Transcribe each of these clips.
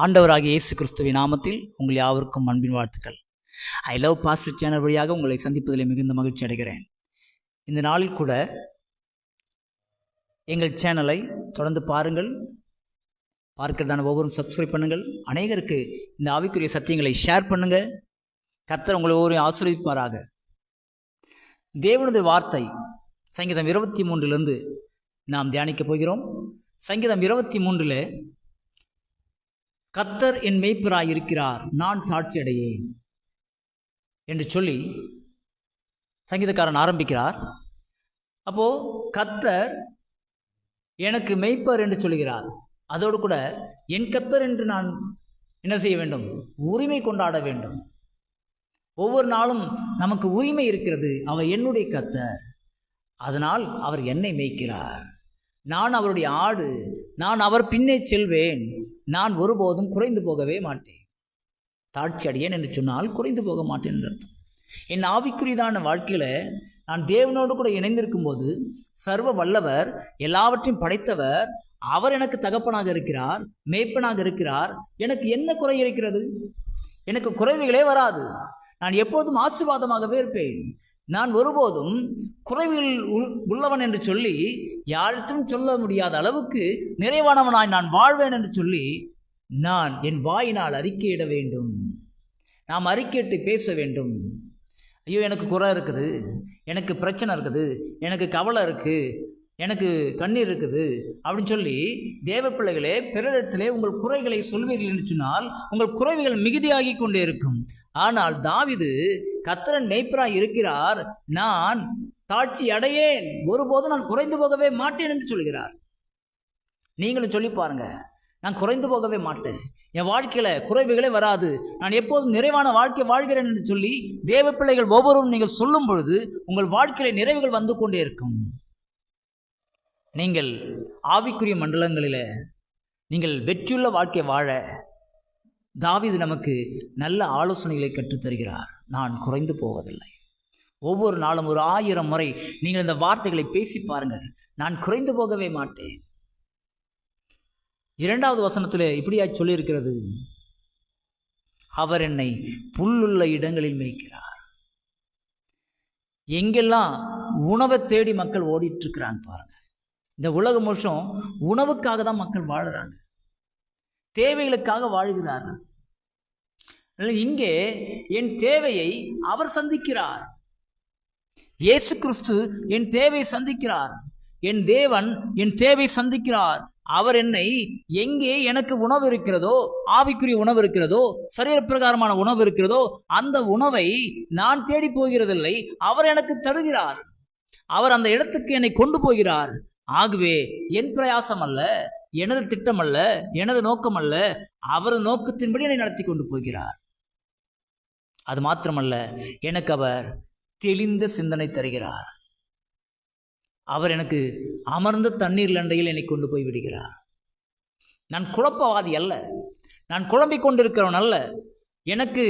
ஆண்டவராகிய இயேசு கிறிஸ்துவின் நாமத்தில் உங்கள் யாவருக்கும் அன்பின் வாழ்த்துக்கள். ஐ லவ் பாஸ்டர் சேனல் வழியாக உங்களை சந்திப்பதில் மிகுந்த மகிழ்ச்சி அடைகிறேன். இந்த நாளில் கூட எங்கள் சேனலை தொடர்ந்து பாருங்கள். பார்க்கிறதான ஒவ்வொருவரும் சப்ஸ்கிரைப் பண்ணுங்கள். அநேகருக்கு இந்த ஆவிக்குரிய சத்தியங்களை ஷேர் பண்ணுங்கள். கர்த்தர் உங்களை ஒவ்வொரு ஆசீர்வதிப்பாராக. தேவனுடைய வார்த்தை சங்கீதம் 23 நாம் தியானிக்கப் போகிறோம். சங்கீதம் 23 கர்த்தர் என் மேய்ப்பராய் இருக்கிறார், நான் தாழ்ச்சி அடையேன் என்று சொல்லி சங்கீதக்காரன் ஆரம்பிக்கிறார். அப்போது கர்த்தர் எனக்கு மேய்ப்பர் என்று சொல்கிறார். அதோடு கூட என் கர்த்தர் என்று நான் என்ன செய்ய வேண்டும்? உரிமை கொண்டாட வேண்டும். ஒவ்வொரு நாளும் நமக்கு உரிமை இருக்கிறது. அவர் என்னுடைய கர்த்தர், அதனால் அவர் என்னை மேய்க்கிறார். நான் அவருடைய ஆடு, நான் அவர் பின்னே செல்வேன், நான் ஒருபோதும் குறைந்து போகவே மாட்டேன். தாழ்ச்சி அடையேன் என்று சொன்னால் குறைந்து போக மாட்டேன் என்று அர்த்தம். என் ஆவிக்குரியதான வாழ்க்கையில் நான் தேவனோடு கூட இணைந்திருக்கும் போது சர்வ வல்லவர், எல்லாவற்றையும் படைத்தவர், அவர் எனக்கு தகப்பனாக இருக்கிறார், மேய்ப்பனாக இருக்கிறார். எனக்கு என்ன குறை இருக்கிறது? எனக்கு குறைவுகளே வராது. நான் எப்போதும் ஆசீர்வாதமாகவே இருப்பேன். நான் ஒருபோதும் குறைவுகள் உள்ளவன் என்று சொல்லி யாருக்கும் சொல்ல முடியாத அளவுக்கு நிறைவானவனாய் நான் வாழ்வேன் என்று சொல்லி நான் என் வாயினால் அறிக்கையிட வேண்டும். நாம் அறிக்கையிட்டு பேச வேண்டும். ஐயோ, எனக்கு குறை இருக்குது, எனக்கு பிரச்சனை இருக்குது, எனக்கு கவலை இருக்குது, எனக்கு கண்ணீர் இருக்குது அப்படின்னு சொல்லி தேவ பிள்ளைகளே, பிறரிடத்திலே உங்கள் குறைகளை சொல்வீர்கள் என்று சொன்னால் உங்கள் குறைவுகள் மிகுதியாகி கொண்டே இருக்கும். ஆனால் தாவீது கர்த்தர் மேய்ப்பராய் இருக்கிறார், நான் தாழ்ச்சி அடையேன், ஒருபோதும் நான் குறைந்து போகவே மாட்டேன் என்று சொல்கிறார். நீங்களும் சொல்லி பாருங்க, நான் குறைந்து போகவே மாட்டேன், என் வாழ்க்கையில் குறைவுகளே வராது, நான் எப்போதும் நிறைவான வாழ்க்கை வாழ்கிறேன் என்று சொல்லி தேவ பிள்ளைகள் ஒவ்வொருவரும் நீங்கள் சொல்லும் பொழுது உங்கள் வாழ்க்கையில நிறைவுகள் வந்து கொண்டே இருக்கும். நீங்கள் ஆவிக்குரிய மண்டலங்களில் நீங்கள் வெற்றியுள்ள வாழ்க்கை வாழ தாவீது நமக்கு நல்ல ஆலோசனைகளை கற்றுத்தருகிறார். நான் குறைந்து போவதில்லை. ஒவ்வொரு நாளும் ஒரு 1000 முறை நீங்கள் இந்த வார்த்தைகளை பேசி பாருங்கள். நான் குறைந்து போகவே மாட்டேன். 2வது வசனத்தில் இப்படியா சொல்லியிருக்கிறது, அவர் என்னை புல்லுள்ள இடங்களில் மேய்க்கிறார். எங்கெல்லாம் உணவை தேடி மக்கள் ஓடிட்டு இருக்கிறாங்க பாருங்க. இந்த உலகம் முழுசும் உணவுக்காக தான் மக்கள் வாழுறாங்க, தேவைகளுக்காக வாழ்கிறார்கள். இங்கே என் தேவையை அவர் சந்திக்கிறார். இயேசு கிறிஸ்து என் தேவையை சந்திக்கிறார். என் தேவன் என் தேவை சந்திக்கிறார். அவர் என்னை எங்கே எனக்கு உணவு இருக்கிறதோ, ஆவிக்குரிய உணவு இருக்கிறதோ, சரீர பிரகாரமான உணவு இருக்கிறதோ, அந்த உணவை நான் தேடி போகிறதில்லை, அவர் எனக்கு தருகிறார். அவர் அந்த இடத்துக்கு என்னை கொண்டு போகிறார். ஆகவே என் பிரயாசம் அல்ல, எனது திட்டம் அல்ல, எனது நோக்கம் அல்ல, அவரது நோக்கத்தின்படி என்னை நடத்தி கொண்டு போகிறார். அது மாத்திரமல்ல, எனக்கு அவர் தெளிந்த சிந்தனை தருகிறார். அவர் எனக்கு அமர்ந்த தண்ணீர் லண்டையில் என்னை கொண்டு போய் விடுகிறார். நான் குழப்பவாதி அல்ல, நான் குழம்பிக் கொண்டிருக்கிறவன் அல்ல, எனக்கு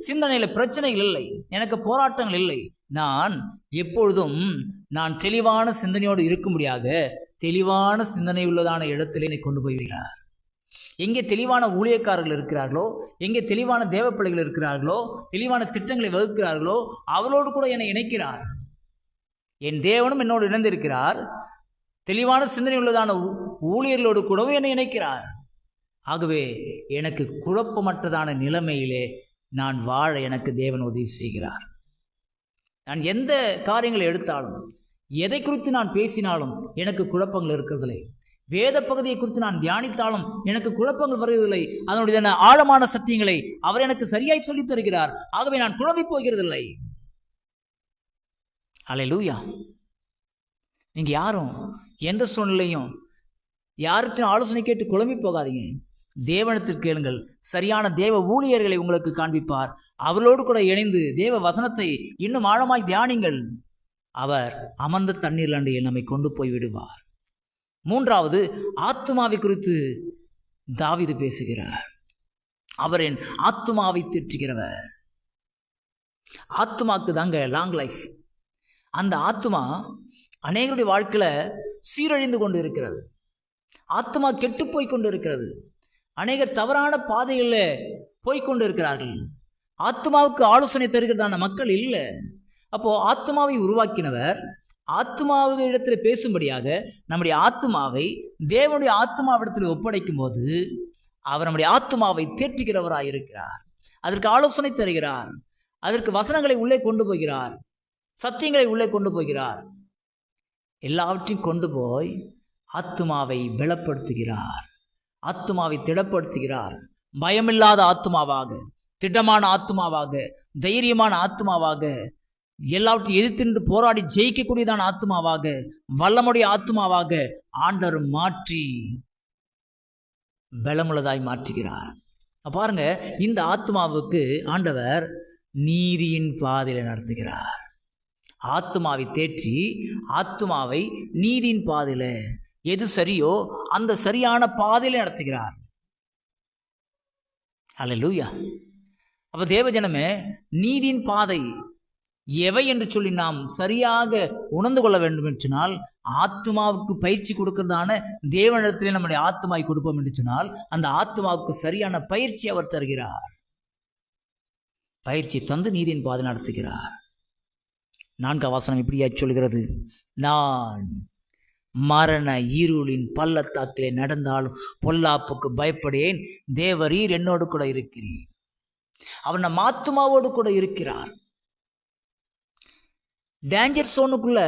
சிந்தனையில் பிரச்சனைகள் இல்லை, எனக்கு போராட்டங்கள் இல்லை. நான் எப்பொழுதும் நான் தெளிவான சிந்தனையோடு இருக்கும்படியாக தெளிவான சிந்தனை உள்ளதான இடத்திலே என்னை கொண்டு போய் விடுகிறார். எங்கே தெளிவான ஊழியக்காரர்கள் இருக்கிறார்களோ, எங்கே தெளிவான தேவ பிள்ளைகள் இருக்கிறார்களோ, தெளிவான திட்டங்களை வகுக்கிறார்களோ, அவளோடு கூட என்னை இணைக்கிறார். என் தேவனும் என்னோடு இணைந்திருக்கிறார். தெளிவான சிந்தனை உள்ளதான ஊழியர்களோடு கூடவும் என்னை இணைக்கிறார். ஆகவே எனக்கு குழப்பமற்றதான நிலைமையிலே நான் வாழ எனக்கு தேவன் உதவி செய்கிறார். நான் எந்த காரியங்களை எடுத்தாலும், எதை குறித்து நான் பேசினாலும் எனக்கு குழப்பங்கள் இருக்கிறதில்லை. வேத பகுதியை குறித்து நான் தியானித்தாலும் எனக்கு குழப்பங்கள் வருவதில்லை. அதனுடைய ஆழமான சத்தியங்களை அவர் எனக்கு சரியாய் சொல்லித் தருகிறார். ஆகவே நான் குழம்பி போகிறதில்லை. அல்லேலூயா. நீங்கள் யாரும் எந்த சூழ்நிலையும் யாருக்கும் ஆலோசனை கேட்டு குழம்பி போகாதீங்க. தேவனத்தில் கேளுங்கள். சரியான தேவ ஊழியர்களை உங்களுக்கு காண்பிப்பார். அவர்களோடு கூட இணைந்து தேவ வசனத்தை இன்னும் ஆழமாய் தியானிங்கள். அவர் அமர்ந்த தண்ணீர் லண்டையில் நம்மை கொண்டு போய் விடுவார். 3வது, ஆத்துமாவை குறித்து தாவீது பேசுகிறார். அவர் என் ஆத்துமாவை திட்டுகிறவர். ஆத்துமாக்கு தாங்க லாங் லைஃப். அந்த ஆத்துமா அநேகருடைய வாழ்க்கையில் சீரழிந்து கொண்டு இருக்கிறது. ஆத்மா கெட்டு போய் கொண்டு இருக்கிறது. அநேகர் தவறான பாதைகளில் போய்கொண்டு இருக்கிறார்கள். ஆத்மாவுக்கு ஆலோசனை தருகிறதான மக்கள் இல்லை. அப்போது ஆத்மாவை உருவாக்கினவர் ஆத்மாவிடத்தில் பேசும்படியாக நம்முடைய ஆத்மாவை தேவனுடைய ஆத்மாவிடத்தில் ஒப்படைக்கும் போது அவர் நம்முடைய ஆத்மாவை தேற்றுகிறவராக இருக்கிறார். அதற்கு ஆலோசனை தருகிறார். அதற்கு வசனங்களை உள்ளே கொண்டு போகிறார். சத்தியங்களை உள்ளே கொண்டு போகிறார். எல்லாவற்றையும் கொண்டு போய் ஆத்மாவை பலப்படுத்துகிறார். ஆத்மாவை திடப்படுத்துகிறார். பயமில்லாத ஆத்மாவாக, திடமான ஆத்மாவாக, தைரியமான ஆத்மாவாக, எல்லாவற்றையும் எதிர்த்து போராடி ஜெயிக்கக்கூடியதான ஆத்மாவாக, வல்லமுடைய ஆத்மாவாக ஆண்டவர் மாற்றி பலமுள்ளதாய் மாற்றுகிறார். பாருங்க, இந்த ஆத்மாவுக்கு ஆண்டவர் நீதியின் பாதையில் நடத்துகிறார். ஆத்மாவை தேற்றி ஆத்மாவை நீதியின் பாதையில், எது சரியோ அந்த சரியான பாதையில் நடத்துகிறார். அல்லேலூயா. அப்போ தேவஜனமே, நீதியின் பாதை எவை என்று சொல்லி நாம் சரியாக உணர்ந்து கொள்ள வேண்டும் என்று சொன்னால், ஆத்மாவுக்கு பயிற்சி கொடுக்கிறதான தேவனிடத்திலே நம்முடைய ஆத்மாவை கொடுப்போம் என்று சொன்னால், அந்த ஆத்மாவுக்கு சரியான பயிற்சி அவர் தருகிறார். பயிற்சி தந்து நீதியின் பாதை நடத்துகிறார். 4ஆம் வசனம் இப்படியா சொல்கிறது, நான் மரண இருளின் பள்ளத்தாக்கிலே நடந்தாலும் பொல்லாப்புக்கு பயப்படேன், தேவரீர் என்னோடு கூட இருக்கிறீர். அவர் நம் ஆத்மாவோடு கூட இருக்கிறார். டேஞ்சர் சோனுக்குள்ள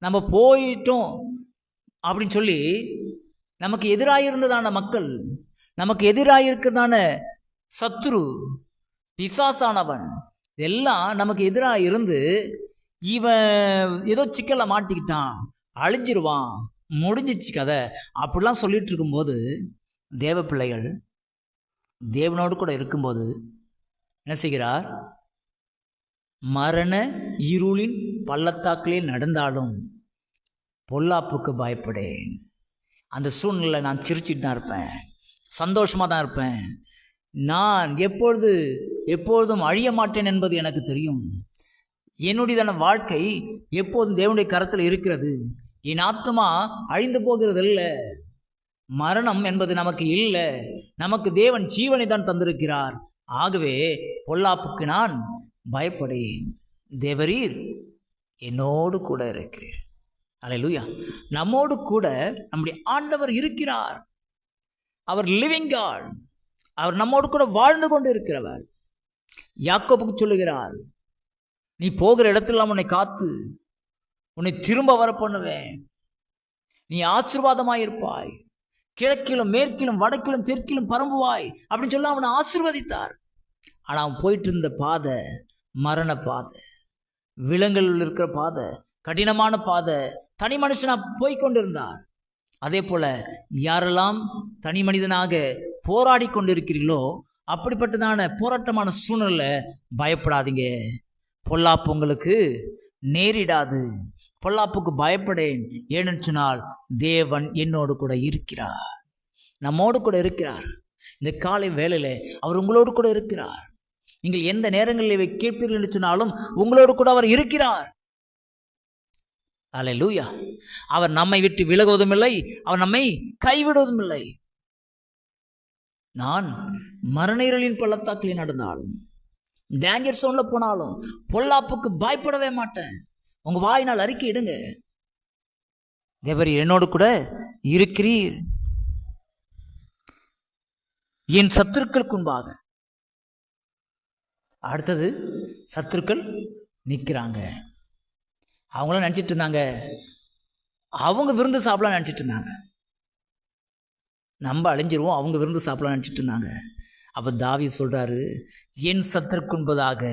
நம்ம போயிட்டோம் அப்படின்னு சொல்லி நமக்கு எதிராக இருந்ததான மக்கள், நமக்கு எதிராக இருக்கிறதான சத்துரு பிசாசானவன் எல்லாம் நமக்கு எதிராக இருந்து, இவன் ஏதோ சிக்கலை மாட்டிக்கிட்டான், அழிஞ்சிருவான், முடிஞ்சிச்சு கதை அப்படிலாம் சொல்லிட்டு இருக்கும்போது, தேவ பிள்ளைகள் தேவனோடு கூட இருக்கும்போது என்ன செய்கிறார்? மரண இருளின் பள்ளத்தாக்கிலே நடந்தாலும் பொல்லாப்புக்கு பயப்படேன். அந்த சூழ்நிலை நான் சிரிச்சிட்டு தான் இருப்பேன், சந்தோஷமாக தான் இருப்பேன். நான் எப்பொழுதும் அழிய மாட்டேன் என்பது எனக்கு தெரியும். என்னுடையதான வாழ்க்கை எப்போதும் தேவனுடைய கரத்தில் இருக்கிறது. என் ஆத்மா அழிந்து போகிறது இல்லை. மரணம் என்பது நமக்கு இல்லை. நமக்கு தேவன் ஜீவனை தான் தந்திருக்கிறார். ஆகவே பொல்லாப்புக்கு நான் பயப்படேன், தேவரீர் என்னோடு கூட இருக்கிறீர். அல்லேலூயா. நம்மோடு கூட நம்முடைய ஆண்டவர் இருக்கிறார். அவர் லிவிங் காட். அவர் நம்மோடு கூட வாழ்ந்து கொண்டு இருக்கிறவர். யாக்கோபுக்கு சொல்லுகிறார், நீ போகிற இடத்துல உன்னை காத்து உன்னை திரும்ப வர பண்ணுவேன், நீ ஆசீர்வாதமாயிருப்பாய், கிழக்கிலும் மேற்கிலும் வடக்கிலும் தெற்கிலும் பரம்புவாய் அப்படின்னு சொல்லி அவனை ஆசீர்வதித்தார். ஆனால் அவன் போயிட்டு இருந்த பாதை மரண பாதை, விலங்குகள் இருக்கிற பாதை, கடினமான பாதை, தனி மனுஷனாக போய்கொண்டிருந்தார். அதே போல யாரெல்லாம் தனி மனிதனாக போராடி கொண்டிருக்கிறீர்களோ அப்படிப்பட்டதான போராட்டமான சூழ்நிலை பயப்படாதீங்க. பொல்லாப்பு உங்களுக்கு நேரிடாது. பொல்லாப்புக்கு பயப்படேன், ஏன்னு சொன்னால் தேவன் என்னோடு கூட இருக்கிறார், நம்மோடு கூட இருக்கிறார். இந்த காலை வேளையில் அவர் உங்களோடு கூட இருக்கிறார். நீங்கள் எந்த நேரங்களில் இவை கேட்பீர்கள் என்று சொன்னாலும் உங்களோடு கூட அவர் இருக்கிறார். அல்லேலூயா. அவர் நம்மை விட்டு விலகுவதும் இல்லை, அவர் நம்மை கைவிடுவதும் இல்லை. நான் மரண இருளின் பள்ளத்தாக்கில் நடந்தாலும், டேஞ்சர் சோன்ல போனாலும் பொல்லாப்புக்கு பயப்படவே மாட்டேன். உங்க வாயினால் அறிக்கை இடுங்க, தேவரீ என்னோடு கூட இருக்கிறீர். என் சத்துருக்களுக்கு முன்பாக. அடுத்தது சத்துருக்கள் நிற்கிறாங்க. அவங்களும் நினச்சிட்டு இருந்தாங்க, அவங்க விருந்து சாப்பிடலாம் நினச்சிட்டு இருந்தாங்க. நம்ம அழிஞ்சிருவோம், அவங்க விருந்து சாப்பிடலாம் நினச்சிட்டு இருந்தாங்க. அப்போ தாவீது சொல்கிறாரு, என் சத்துருக்கு முன்பதாக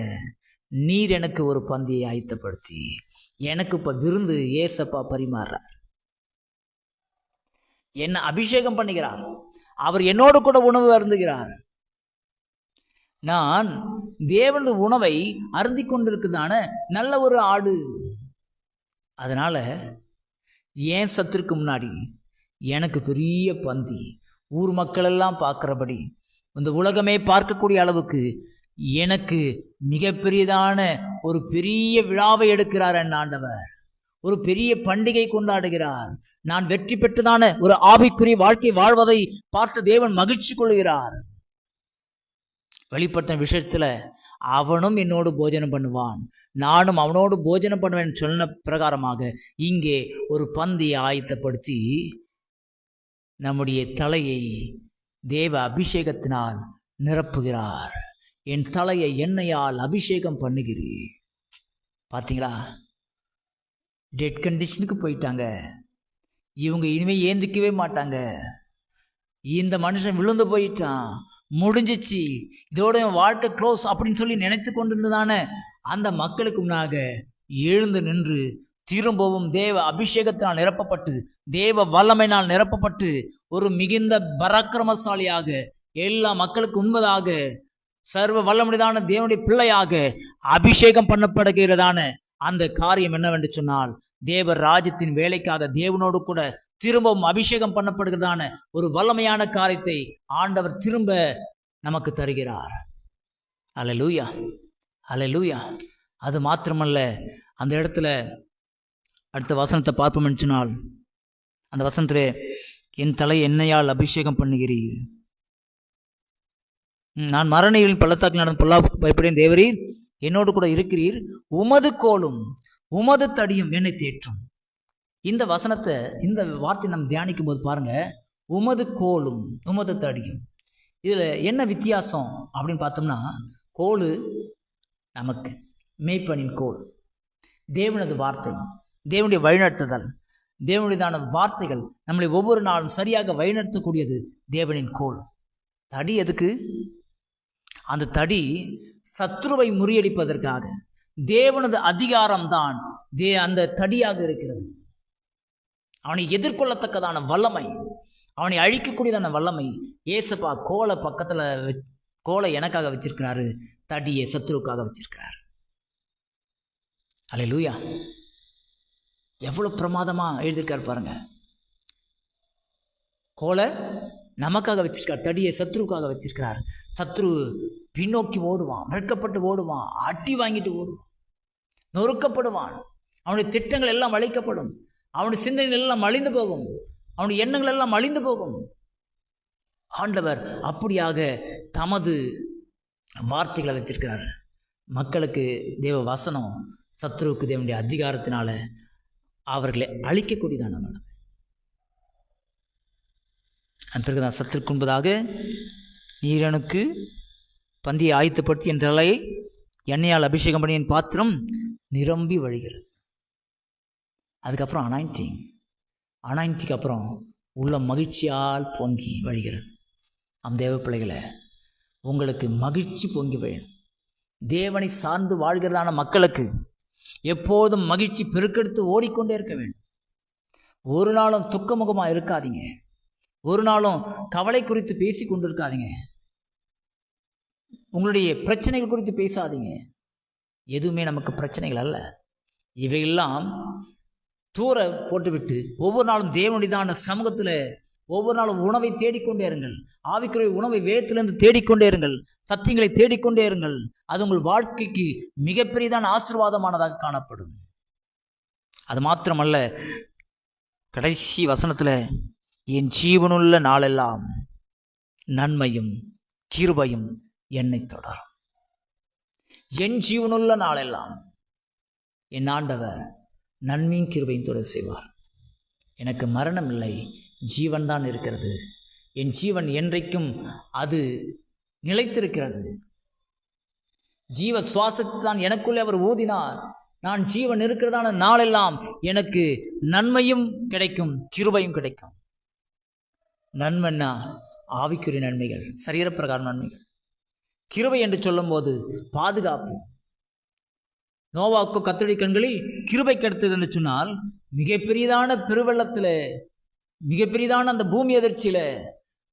நீர் எனக்கு ஒரு பந்தியை ஆயத்தப்படுத்தி எனக்கு இப்போ விருந்து ஏசப்பா பரிமாறுறார், என்னை அபிஷேகம் பண்ணுகிறார், அவர் என்னோடு கூட உணவு அருந்துகிறார். நான் தேவனுடைய உணவை அருந்தி கொண்டிருக்கிறதான நல்ல ஒரு ஆடு. அதனால் என் சத்துருக்கு முன்னாடி எனக்கு பெரிய பந்தி, ஊர் மக்களெல்லாம் பார்க்குறபடி, இந்த உலகமே பார்க்கக்கூடிய அளவுக்கு எனக்கு மிகப்பெரியதான ஒரு பெரிய விழாவை எடுக்கிறார் என் ஆண்டவர். ஒரு பெரிய பண்டிகை கொண்டாடுகிறார். நான் வெற்றி பெற்றதான ஒரு ஆவிக்குரிய வாழ்க்கை வாழ்வதை பார்த்து தேவன் மகிழ்ச்சி கொள்கிறார். வெளிப்படுத்தின விஷயத்துல அவனும் என்னோடு போஜனம் பண்ணுவான், நானும் அவனோடு போஜனம் பண்ணுவேன் சொன்ன பிரகாரமாக இங்கே ஒரு பந்தியை ஆயத்தப்படுத்தி நம்முடைய தலையை தேவ அபிஷேகத்தினால் நிரப்புகிறார். என் தலையை எண்ணெயால் அபிஷேகம் பண்ணுகிறீர். பார்த்தீங்களா? டெட் கண்டிஷனுக்கு போயிட்டாங்க. இவங்க இனிமேல் ஏந்திக்கவே மாட்டாங்க. இந்த மனுஷன் விழுந்து போயிட்டான், முடிஞ்சிச்சு, இதோட வாழ்க்கை க்ளோஸ் அப்படின்னு சொல்லி நினைத்து கொண்டிருந்ததான அந்த மக்களுக்கு முன்னாக எழுந்து நின்று திரும்பவும் தேவ அபிஷேகத்தினால் நிரப்பப்பட்டு தேவ வல்லமையினால் நிரப்பப்பட்டு ஒரு மிகுந்த பராக்கிரமசாலியாக எல்லா மக்களுக்கு உண்மையாக சர்வ வல்லமுடையதான தேவனுடைய பிள்ளையாக அபிஷேகம் பண்ணப்படுகிறதான அந்த காரியம் என்னவென்று சொன்னால், தேவ ராஜ்யத்தின் வேலைக்காக தேவனோடு கூட திரும்பவும் அபிஷேகம் பண்ணப்படுகிறதான ஒரு வல்லமையான காரியத்தை ஆண்டவர் திரும்ப நமக்கு தருகிறார். அல்லேலூயா, அல்லேலூயா. அது மாத்திரமல்ல, அந்த இடத்துல அடுத்த வசனத்தை பார்ப்போம்னு சொன்னால், அந்த வசனத்திலே என் தலை எண்ணெயால் அபிஷேகம் பண்ணுகிறீர், நான் மரணிகளின் பள்ளத்தாக்கில் நடந்த பொல்லாப்புக்கு பயப்படேன், தேவரீர் என்னோடு கூட இருக்கிறீர், உமது கோலும் உமது தடியும் என்னை தேற்றும். இந்த வசனத்தை, இந்த வார்த்தை நம்ம தியானிக்கும் போது பாருங்க, உமது கோலும் உமது தடியும், இதில் என்ன வித்தியாசம் அப்படின்னு பார்த்தோம்னா, கோல் நமக்கு மேய்ப்பனின் கோல், தேவனது வார்த்தை, தேவனுடைய வழிநடத்துதல், தேவனுடையதான வார்த்தைகள் நம்மளை ஒவ்வொரு நாளும் சரியாக வழிநடத்தக்கூடியது தேவனின் கோல். தடி எதுக்கு? அந்த தடி சத்துருவை முறியடிப்பதற்காக. தேவனது அதிகாரம்தான் அந்த தடியாக இருக்கிறது. அவனை எதிர்கொள்ளத்தக்கதான வல்லமை, அவனை அழிக்கக்கூடியதான வல்லமை. ஏசப்பா கோலை பக்கத்தில், கோலை எனக்காக வச்சிருக்கிறாரு, தடியை சத்துருவுக்காக வச்சிருக்கிறாரு. அல்லேலூயா. எவ்வளோ பிரமாதமாக எழுதியிருக்கார் பாருங்க. கோலை நமக்காக வச்சிருக்கார், தடியை சத்ருக்காக வச்சிருக்கிறார். சத்ரு பின்னோக்கி ஓடுவான், வெட்கப்பட்டு ஓடுவான், அட்டி வாங்கிட்டு ஓடுவான், நொறுக்கப்படுவான், அவனுடைய திட்டங்கள் எல்லாம் அழிக்கப்படும், அவனுடைய சிந்தனைகள் எல்லாம் அழிந்து போகும், அவனுடைய எண்ணங்கள் எல்லாம் அழிந்து போகும். ஆண்டவர் அப்படியாக தமது வார்த்தைகளை வச்சிருக்கிறார். மக்களுக்கு தேவ வசனம், சத்ருவுக்கு தேவனுடைய அதிகாரத்தினால அவர்களை அழிக்கக்கூடியதான வல்லமை. அதன் பிறகு தான் சத்துருக்கு முன்பதாக நீரனுக்கு பந்தியை ஆயத்தப்படுத்தி என் தலையை எண்ணெயால் அபிஷேகம் பண்ணி என் பாத்திரம் நிரம்பி வழிகிறது. அதுக்கப்புறம் அனாயிண்டிக்கு அப்புறம் உள்ள மகிழ்ச்சியால் பொங்கி வழிகிறது. அந்த தேவ பிள்ளைகளை, உங்களுக்கு மகிழ்ச்சி பொங்கி வழியும். தேவனை சார்ந்து வாழ்கிறதான மக்களுக்கு எப்போதும் மகிழ்ச்சி பெருக்கெடுத்து ஓடிக்கொண்டே இருக்க வேண்டும். ஒரு நாளும் துக்கமுகமாக இருக்காதீங்க, ஒரு நாளும் கவலை குறித்து பேசி கொண்டு இருக்காதீங்க, உங்களுடைய பிரச்சனைகள் குறித்து பேசாதீங்க. எதுவுமே நமக்கு பிரச்சனைகள் அல்ல. இவையெல்லாம் தூர போட்டுவிட்டு ஒவ்வொரு நாளும் தேவனுடையதான சமூகத்தில் ஒவ்வொரு நாளும் உணவை தேடிக்கொண்டே இருங்கள். ஆவிக்குரிய உணவை வேதத்திலிருந்து தேடிக்கொண்டே இருங்கள், சத்தியங்களை தேடிக்கொண்டே இருங்கள். அது உங்கள் வாழ்க்கைக்கு மிகப்பெரியதான ஆசீர்வாதமானதாக காணப்படும். அது மாத்திரமல்ல, கடைசி வசனத்தில் என் ஜீவனுள்ள நாளெல்லாம் நன்மையும் கிருபையும் என்னை தொடரும். என் ஜீவனுள்ள நாளெல்லாம் என் ஆண்டவர் நன்மையும் கிருபையும் தொடர் செய்வார். எனக்கு மரணம் இல்லை, ஜீவன் தான் இருக்கிறது. என் ஜீவன் என்றைக்கும் அது நிலைத்திருக்கிறது. ஜீவ சுவாசத்தை தான் எனக்குள்ளே அவர் ஊதினார். நான் ஜீவன் இருக்கிறதான நாளெல்லாம் எனக்கு நன்மையும் கிடைக்கும், கிருபையும் கிடைக்கும். நன்மைன்னா ஆவிக்குரிய நன்மைகள், சரீரப்பிரகாரம் நன்மைகள். கிருபை என்று சொல்லும்போது பாதுகாப்பு. நோவாக்கு கத்தருடைய கண்களில் கிருபை கிடைத்தது என்று சொன்னால், மிகப்பெரியதான பெருவெள்ளத்தில், மிகப்பெரியதான அந்த பூமி அதிர்ச்சியில்,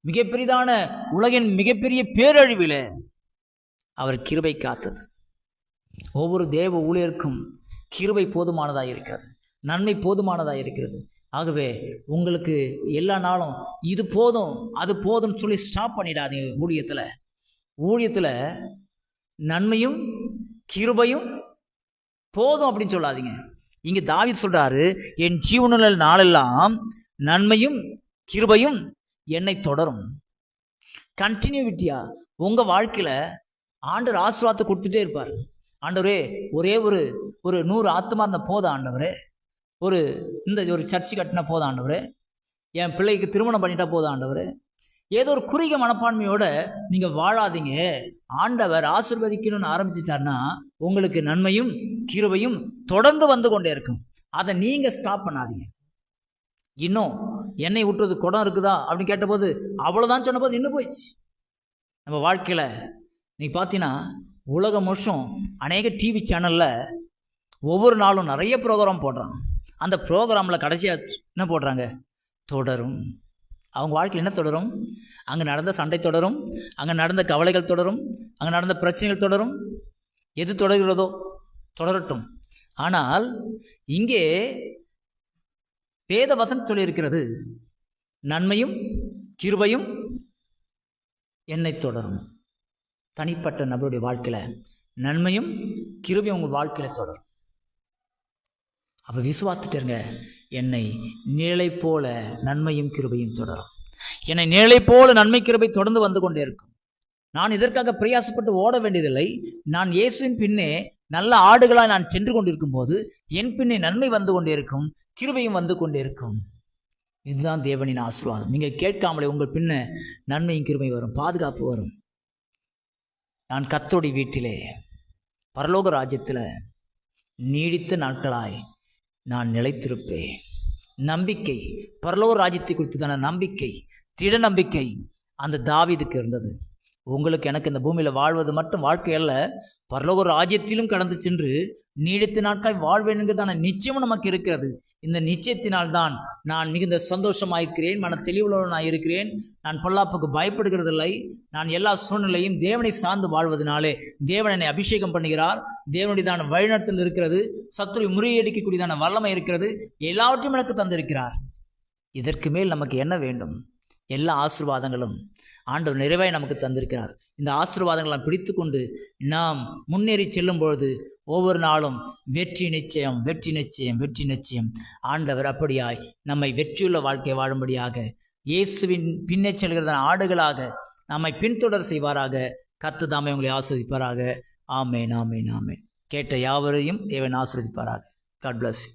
மிகப்பெரியதான உலகின் மிகப்பெரிய பேரழிவில் அவர் கிருபை காத்தது. ஒவ்வொரு தேவ ஊழியருக்கும் கிருபை போதுமானதாக இருக்கிறது, நன்மை போதுமானதாக இருக்கிறது. ஆகவே உங்களுக்கு எல்லா நாளும் இது போதும் அது போதும்னு சொல்லி ஸ்டாப் பண்ணிடாதீங்க. ஊழியத்தில் நன்மையும் கிருபையும் போதும் அப்படின்னு சொல்லாதீங்க. இங்கே தாவீது சொல்றாரு, என் ஜீவனுள்ள நாளெல்லாம் நன்மையும் கிருபையும் என்னை தொடரும். கண்டினியூவிட்டியா உங்க வாழ்க்கையில ஆண்டவர் ஆசீர்வாதத்தை கொடுத்துட்டே இருப்பார். ஆண்டவரே, ஒரே ஒரு 100 ஆத்மா இருந்த போதும் ஆண்டவரே, ஒரு சர்ச்சு கட்டின போதும் ஆண்டவரே, என் பிள்ளைக்கு திருமணம் பண்ணிட்டா போதும் ஆண்டவரே. ஏதோ ஒரு குறுகிய மனப்பான்மையோட நீங்க வாழாதீங்க. ஆண்டவர் ஆசீர்வதிக்கணும்னு ஆரம்பிச்சிட்டாருன்னா உங்களுக்கு நன்மையும் கிருபையும் தொடர்ந்து வந்து கொண்டே இருக்கும். அதை நீங்க ஸ்டாப் பண்ணாதீங்க. இன்னும் எண்ணெய் ஊற்றுறது குடம் இருக்குதா அப்படின்னு கேட்டபோது அவ்வளோதான் சொன்னபோது நின்று போயிடுச்சு. நம்ம வாழ்க்கையில் நீங்கள் பார்த்தீங்கன்னா உலகம் முழுசும் அநேக டிவி சேனலில் ஒவ்வொரு நாளும் நிறைய ப்ரோக்ராம் போடுறான். அந்த ப்ரோக்ராமில் கடைசியாக என்ன போடுறாங்க? தொடரும். அவங்க வாழ்க்கையில் என்ன தொடரும்? அங்கே நடந்த சண்டை தொடரும், அங்கே நடந்த கவலைகள் தொடரும், அங்கே நடந்த பிரச்சனைகள் தொடரும். எது தொடர்கிறதோ தொடரட்டும். ஆனால் இங்கே வேத வசனம் சொல்லியிருக்கிறது, நன்மையும் கிருபையும் என்னை தொடரும். தனிப்பட்ட நபருடைய வாழ்க்கையில் நன்மையும் கிருபையும் உங்கள் வாழ்க்கையில் தொடரும். அப்போ விசுவாசிட்டுருங்க, என்னை நிழலை போல நன்மையும் கிருபையும் தொடரும். என்னை நிழலை போல நன்மை கிருபை தொடர்ந்து வந்து கொண்டே இருக்கும். நான் இதற்காக பிரயாசப்பட்டு ஓட வேண்டியதில்லை. நான் இயேசுவின் பின்னே நல்ல ஆடுகளாய் நான் சென்று கொண்டிருக்கும் போது என் பின்னே நன்மை வந்து கொண்டே இருக்கும், கிருபையும் வந்து கொண்டே இருக்கும். இதுதான் தேவனின் ஆசீர்வாதம். நீங்கள் கேட்காமலே உங்கள் பின்ன நன்மையும் கிருபையும் வரும், பாதுகாப்பு வரும். நான் கர்த்தருடைய வீட்டிலே பரலோக ராஜ்யத்தில் நீடித்த நாட்களாய் நான் நிலைத்திருப்பேன். நம்பிக்கை, பரலோக ராஜ்யத்தை குறித்ததான நம்பிக்கை, திட நம்பிக்கை அந்த தாவீதுக்கு இருந்தது. உங்களுக்கு எனக்கு இந்த பூமியில் வாழ்வது மட்டும் வாழ்க்கை அல்ல, பரலோக ராஜ்யத்திலும் கடந்து சென்று நீடித்த நாட்கள் வாழ்வேன் என்கிறதான நிச்சயமும் நமக்கு இருக்கிறது. இந்த நிச்சயத்தினால்தான் நான் மிகுந்த சந்தோஷமாயிருக்கிறேன், மன தெளிவுள்ளவனாக இருக்கிறேன். நான் பொல்லாப்புக்கு பயப்படுகிறதில்லை. நான் எல்லா சூழ்நிலையும் தேவனை சார்ந்து வாழ்வதனாலே தேவன் என்னை அபிஷேகம் பண்ணுகிறார். தேவனுடையதான வழிநடத்தல் இருக்கிறது, சத்துருவை முறியடிக்கக்கூடியதான வல்லமை இருக்கிறது, எல்லாவற்றையும் எனக்கு தந்திருக்கிறார். இதற்கு மேல் நமக்கு என்ன வேண்டும்? எல்லா ஆசீர்வாதங்களும் ஆண்டவர் நிறைவாய் நமக்கு தந்திருக்கிறார். இந்த ஆசீர்வாதங்களை பிடித்து கொண்டு நாம் முன்னேறி செல்லும் பொழுது ஒவ்வொரு நாளும் வெற்றி நிச்சயம், வெற்றி நிச்சயம், வெற்றி நிச்சயம். ஆண்டவர் அப்படியாய் நம்மை வெற்றியுள்ள வாழ்க்கை வாழும்படியாக இயேசுவின் பின்னே செல்கிறதான ஆடுகளாக நம்மை பின்தொடர் செய்வாராக. கர்த்தர் தாமே உங்களை ஆசீர்வதிப்பாராக. ஆமேன், ஆமேன், ஆமேன். கேட்ட யாவரையும் தேவன் ஆசீர்வதிப்பாராக. God bless you.